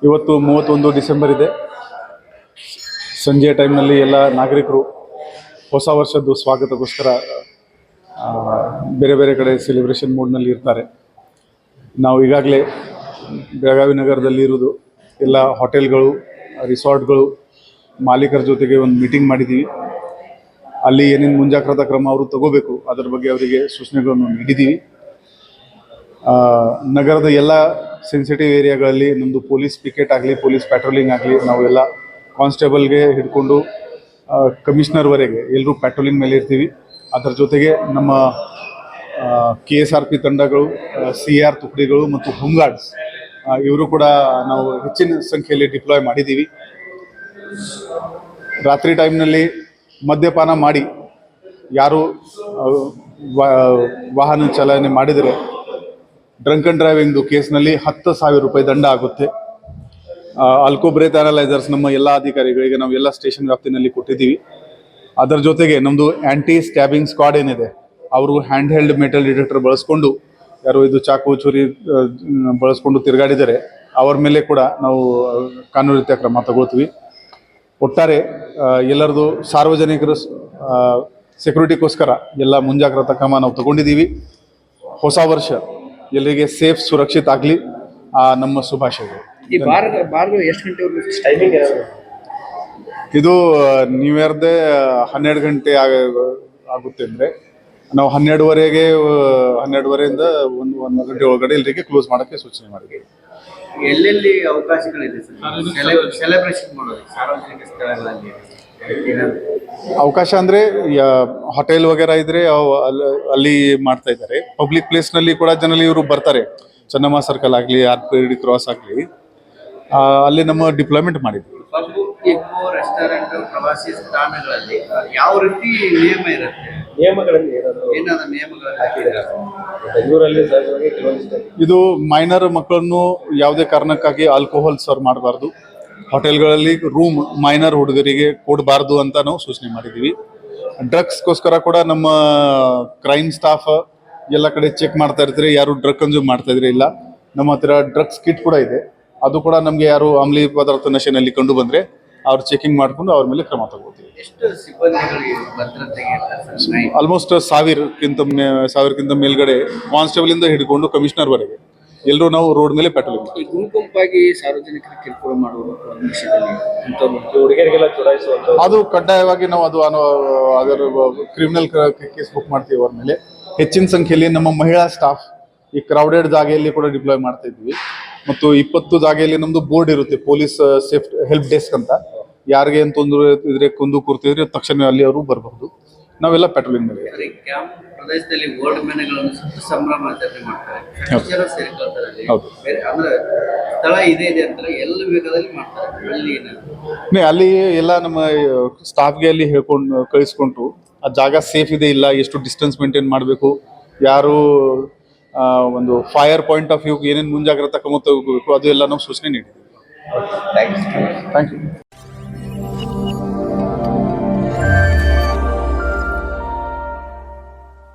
ಇವತ್ತು 31 ಡಿಸೆಂಬರ್ ಇದೆ. ಸಂಜೆ ಟೈಮ್ನಲ್ಲಿ ಎಲ್ಲ ನಾಗರಿಕರು ಹೊಸ ವರ್ಷದ ಸ್ವಾಗತಕ್ಕೋಸ್ಕರ ಬೇರೆ ಬೇರೆ ಕಡೆ ಸೆಲೆಬ್ರೇಷನ್ ಮೂಡ್ನಲ್ಲಿ ಇರ್ತಾರೆ. ನಾವು ಈಗಾಗಲೇ ಬೆಳಗಾವಿ ನಗರದಲ್ಲಿ ಇರೋದು ಎಲ್ಲ ಹೋಟೆಲ್ಗಳು, ರಿಸಾರ್ಟ್ಗಳು ಮಾಲೀಕರ ಜೊತೆಗೆ ಒಂದು ಮೀಟಿಂಗ್ ಮಾಡಿದ್ದೀವಿ. ಅಲ್ಲಿ ಏನೇನು ಮುಂಜಾಗ್ರತಾ ಕ್ರಮ ಅವರು ತಗೋಬೇಕು ಅದರ ಬಗ್ಗೆ ಅವರಿಗೆ ಸೂಚನೆಗಳನ್ನು ನೀಡಿದ್ದೀವಿ. ನಗರದ ಎಲ್ಲ ಸೆನ್ಸಿಟಿವ್ ಏರಿಯಾಗಳಲ್ಲಿ ನಮ್ಮದು ಪೊಲೀಸ್ ಪಿಕೆಟ್ ಆಗಲಿ, ಪೊಲೀಸ್ ಪ್ಯಾಟ್ರೋಲಿಂಗ್ ಆಗಲಿ, ನಾವೆಲ್ಲ ಕಾನ್ಸ್ಟೇಬಲ್ಗೆ ಹಿಡ್ಕೊಂಡು ಕಮಿಷನರ್ವರೆಗೆ ಎಲ್ಲರೂ ಪ್ಯಾಟ್ರೋಲಿಂಗ್ ಮೇಲೆ ಇರ್ತೀವಿ. ಅದರ ಜೊತೆಗೆ ನಮ್ಮ KSRP ತಂಡಗಳು, CR ತುಕಡಿಗಳು ಮತ್ತು ಹೋಮ್ ಗಾರ್ಡ್ಸ್ ಇವರು ಕೂಡ ನಾವು ಹೆಚ್ಚಿನ ಸಂಖ್ಯೆಯಲ್ಲಿ ಡಿಪ್ಲಾಯ್ ಮಾಡಿದ್ದೀವಿ. ರಾತ್ರಿ ಟೈಮ್ನಲ್ಲಿ ಮದ್ಯಪಾನ ಮಾಡಿ ಯಾರು ವಾಹನ ಚಾಲನೆ ಮಾಡಿದರೆ ಡ್ರಂಕ್ ಆ್ಯಂಡ್ ಡ್ರೈವಿಂಗ್ದು ಕೇಸ್ನಲ್ಲಿ 10,000 ರೂಪಾಯಿ ದಂಡ ಆಗುತ್ತೆ. ಆಲ್ಕೋ ಬ್ರೇತ್ ಅನಲೈಸರ್ಸ್ ನಮ್ಮ ಎಲ್ಲ ಅಧಿಕಾರಿಗಳಿಗೆ ನಾವು ಎಲ್ಲ ಸ್ಟೇಷನ್ ವ್ಯಾಪ್ತಿನಲ್ಲಿ ಕೊಟ್ಟಿದ್ದೀವಿ. ಅದರ ಜೊತೆಗೆ ನಮ್ಮದು ಆ್ಯಂಟಿ ಸ್ಟ್ಯಾಬಿಂಗ್ ಸ್ಕ್ವಾಡ್ ಏನಿದೆ ಅವರು ಹ್ಯಾಂಡ್ ಹೆಲ್ಡ್ ಮೆಟಲ್ ಡಿಟೆಕ್ಟರ್ ಬಳಸ್ಕೊಂಡು ಯಾರು ಇದು ಚಾಕು ಚೂರಿ ಬಳಸ್ಕೊಂಡು ತಿರುಗಾಡಿದರೆ ಅವ್ರ ಮೇಲೆ ಕೂಡ ನಾವು ಕಾನೂನು ರೀತಿಯ ಕ್ರಮ ತಗೊಳ್ತೀವಿ. ಒಟ್ಟಾರೆ ಎಲ್ಲರದು ಸಾರ್ವಜನಿಕರ ಸೆಕ್ಯೂರಿಟಿಗೋಸ್ಕರ ಎಲ್ಲ ಮುಂಜಾಗ್ರತಾ ಕ್ರಮ ನಾವು ತಗೊಂಡಿದ್ದೀವಿ. ಹೊಸ ವರ್ಷ ಎಲ್ಲರಿಗೆ ಸೇಫ್ ಸುರಕ್ಷಿತ ಆಗಲಿ ನಮ್ಮ ಶುಭಾಶಯಗಳು. ಈ ಬಾರ್ ಎಷ್ಟು ಗಂಟೆವರೆಗೂ ಟೈಮಿಂಗ್ ಇದು ನ್ಯೂ ಇಯರ್ದೇ 12 ಗಂಟೆ ಆಗುತ್ತೆ ಅಂದರೆ ನಾವು 12:30ಇಂದ 1 ಗಂಟೆ ಒಳಗಡೆ ಎಲ್ಲರಿಗೆ ಕ್ಲೋಸ್ ಮಾಡೋಕ್ಕೆ ಸೂಚನೆ ಮಾಡಿದ್ದೀವಿ. ಎಲ್ಲೆಲ್ಲಿ ಅವಕಾಶಗಳಿದೆ ಸರ್ ಸೆಲೆಬ್ರೇಷನ್ ಮಾಡೋದು ಸಾರ್ವಜನಿಕ ಸ್ಥಳಗಳಲ್ಲಿ? ಅವಕಾಶ ಅಂದರೆ ಹೋಟೆಲ್ ವಗೇರಾ ಇದ್ರೆ ಅಲ್ಲಿ ಮಾಡ್ತಾ ಇದ್ದಾರೆ. ಪಬ್ಲಿಕ್ ಪ್ಲೇಸ್ನಲ್ಲಿ ಕೂಡ ಜನರಲ್ಲಿ ಇವರು ಬರ್ತಾರೆ. ಚೆನ್ನಮ್ಮ ಸರ್ಕಲ್ ಆಗಲಿ, RPD ಕ್ರಾಸ್ ಆಗಲಿ, ಅಲ್ಲಿ ನಮ್ಮ ಡಿಪ್ಲಾಯ್ಮೆಂಟ್ ಮಾಡಿದ್ವಿ. ರೆಸ್ಟೋರೆಂಟ್, ಪ್ರವಾಸಿ ತಾಣಗಳಲ್ಲಿ ಯಾವ ರೀತಿ ನಿಯಮ ಇರುತ್ತೆ? ಇದು ಮೈನರ್ ಮಕ್ಕಳನ್ನು ಯಾವುದೇ ಕಾರಣಕ್ಕಾಗಿ ಆಲ್ಕೋಹಾಲ್ ಸರ್ವ್ ಮಾಡಬಾರ್ದು. ಹೋಟೆಲ್ಗಳಲ್ಲಿ ರೂಮ್ ಮೈನರ್ ಹುಡುಗರಿಗೆ ಕೊಡಬಾರ್ದು ಅಂತ ನಾವು ಸೂಚನೆ ಮಾಡಿದ್ದೀವಿ. ಡ್ರಗ್ಸ್ಗೋಸ್ಕರ ಕೂಡ ನಮ್ಮ ಕ್ರೈಮ್ ಸ್ಟಾಫ್ ಎಲ್ಲ ಕಡೆ ಚೆಕ್ ಮಾಡ್ತಾ ಇರ್ತಾರೆ, ಯಾರು ಡ್ರಗ್ ಕನ್ಸ್ಯೂಮ್ ಮಾಡ್ತಾ ಇದ್ರೆ ಇಲ್ಲ. ನಮ್ಮ ಹತ್ರ ಡ್ರಗ್ಸ್ ಕಿಟ್ ಕೂಡ ಇದೆ. ಅದು ಕೂಡ ನಮಗೆ ಯಾರು ಅಮಲಿ ಪದಾರ್ಥ ನಶೆನಲ್ಲಿ ಕಂಡು ಬಂದರೆ ಅವ್ರು ಚೆಕಿಂಗ್ ಮಾಡಿಕೊಂಡು ಅವ್ರ ಮೇಲೆ ಕ್ರಮ ತಗೋತೀವಿ. ಆಲ್ಮೋಸ್ಟ್ 1,000ಕ್ಕಿಂತ ಮೇಲ್ಗಡೆ ಕಾನ್ಸ್ಟೇಬಲ್ ಹಿಡ್ಕೊಂಡು ಕಮಿಷನರ್ವರೆಗೆ ಎಲ್ಲರೂ ನಾವು ರೋಡ್ ಮೇಲೆ ಪೆಟ್ರೋಲಿಂಗ್. ಗುಂಪುಂಪಾಗಿ ಸಾರ್ವಜನಿಕರ ಕಿರುಕುಳ ಹುಡುಗರಿಗೆಲ್ಲ ಚುಡಾಯಿಸುವಂತ ಅದು ಕಡ್ಡಾಯವಾಗಿ ನಾವು ಅದರ ಕ್ರಿಮಿನಲ್ ಕೇಸ್ ಬುಕ್ ಮಾಡ್ತೀವಿ ಅವ್ರ ಮೇಲೆ. ಹೆಚ್ಚಿನ ಸಂಖ್ಯೆಯಲ್ಲಿ ನಮ್ಮ ಮಹಿಳಾ ಸ್ಟಾಫ್ ಈ ಕ್ರೌಡೆಡ್ ಜಾಗೆಯಲ್ಲಿ ಕೂಡ ಡಿಪ್ಲಾಯ್ ಮಾಡ್ತಾ ಇದ್ವಿ. ಮತ್ತು 20 ಜಾಗೆಯಲ್ಲಿ ನಮ್ದು ಬೋರ್ಡ್ ಇರುತ್ತೆ, ಪೊಲೀಸ್ ಸೇಫ್ಟಿ ಹೆಲ್ಪ್ ಡೆಸ್ಕ್ ಅಂತ. ಯಾರಿಗೆ ಏನು ತೊಂದರೆ ಇದ್ರೆ ಕುಂದು ಕೂರ್ತಿದ್ರೆ ತಕ್ಷಣ ಅಲ್ಲಿ ಅವರು ಬರಬಹುದು. ನಾವೆಲ್ಲ ಪೆಟ್ರೋಲಿಂಗ್ ಮೇಲೆ ಪ್ರದೇಶದಲ್ಲಿ ಗೋಲ್ಡ್ ಮೆನೆಗಳನ್ನು ಸಂಭ್ರಮ ಆಚರಣೆ ಮಾಡ್ತಾರೆ. ಹೌದು, ಅಂದ್ರೆ ಸ್ಥಳ ಇದೆ ಅಂತ ಎಲ್ಲ ಬೇಕಾದಲ್ಲಿ ಮಾಡ್ತಾರೆ. ಅಲ್ಲಿ ಎಲ್ಲ ನಮ್ಮ ಸ್ಟಾಫ್ಗೆ ಅಲ್ಲಿ ಹೇಳ್ಕೊಂಡು ಕಳಿಸ್ಕೊಂಡು ಆ ಜಾಗ ಸೇಫ್ ಇದೆ ಇಲ್ಲ, ಎಷ್ಟು ಡಿಸ್ಟೆನ್ಸ್ ಮೇಂಟೈನ್ ಮಾಡಬೇಕು, ಯಾರು ಒಂದು ಫೈರ್ ಪಾಯಿಂಟ್ ಆಫ್ ವ್ಯೂ ಏನೇನು ಮುಂಜಾಗ್ರತಾ ಕ್ರಮ ತಗೋಬೇಕು ಅದು ಎಲ್ಲ ನಾವು ಸೂಚನೆ ನೀಡಿದ್ದೀವಿ. Thank you.